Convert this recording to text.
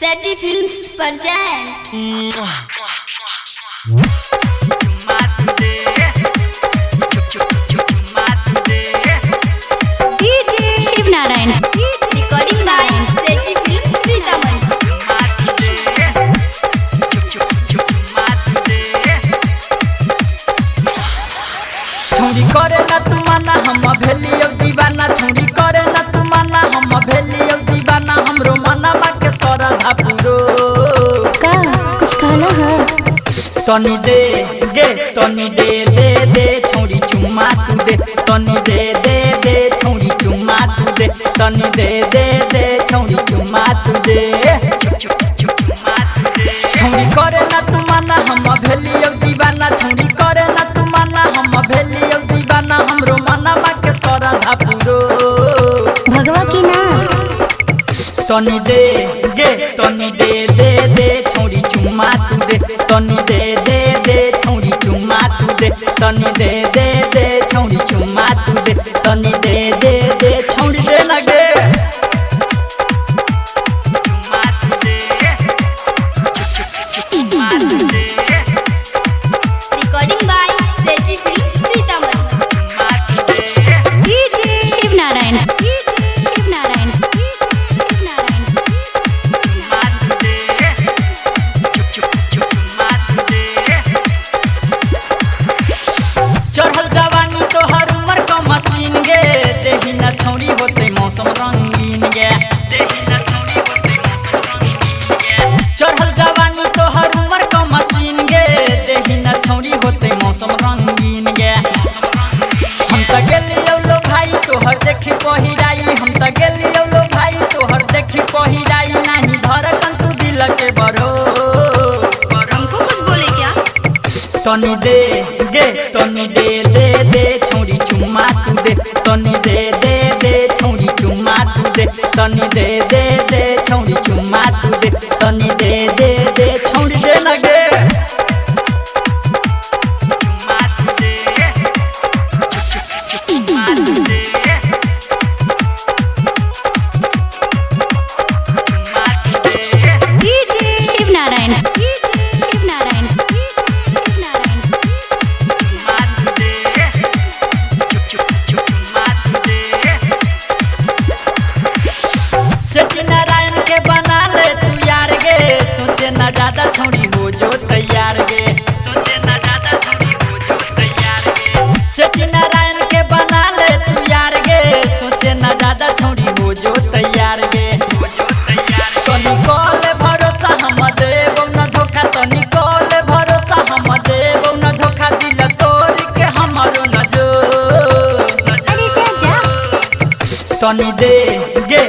सेटी films present Shiv Narayan recording by Seti films Sitamarhi. छौड़ी करे ना तू माना हम भेलियो दीवाना, छौड़ी करे ना तू माना हम भेलियो दीवाना, हमरो मनमा के सरधा पुरो का कुछ कहना है तनी दे गे तनी दे दे दे छौड़ी चुम्मा तू दे, तनी दे दे दे छौड़ी चुम्मा तू दे, तनी दे दे दे छौड़ी चुम्मा तू दे। छौड़ी करे ना तू माना हम भेलियो दीवाना, छौड़ी करे ना तू माना हम भेलियो दीवाना, हमरो मनमा के सरधा पुरो भगवा की ना तनी दे गे तनी दे दे दे छौड़ी चुम्मा तू दे, तनी दे दे दे छौड़ी चुम्मा तू दे, तनी दे दे दे छौड़ी चुम्मा तू दे, तनी दे दे दे छौड़ी दे ना गे। Recording by Seti films Sitamarhi. Shiv Narayan Shiv Narayan Shiv Narayan चढ़ल जवानी तोहर उमर का मशीन गे, देही ना छौड़ी होते मौसम रंगीन गे, चढ़ल जवानी तोहर उमर का मशीन गे, देही ना छौड़ी होते मौसम रंगीन गे। हम त गेलियो लो भाई तोहर देखी पहिराई, हम त गेलियो लो भाई तोहर देखी पहिराई, नाही धड़कन तू दिल के बरो हमको कुछ बोले क्या? तनी दे गे तनी दे दे दे छौड़ी चुम्मा तू दे, तनी दे दे दे छौड़ी चुम्मा तू दे, तनी दे दे दे छौड़ी चुम्मा तू दे, तनी दे दे दे छौड़ी दे ना गे। शिव नारायण शिव नारायण शिव नारायण सेठी नारायण के बना ले तू यार गे, सोचे ना ज्यादा छौड़ी हो जो तैयार गे, सोचे ना ज्यादा छौड़ी हो जो तैयार गे। सेठी नारायण के बना ले तू यार गे, सोचे ना ज्यादा छौड़ी हो जो तैयार गे, तनी कॉल भरोसा हम देबौ न धोखा, तनी कॉल भरोसा हम देबौ न धोखा, दिल तोड़ के हमरो न जो अरे जा जा तनी दे गे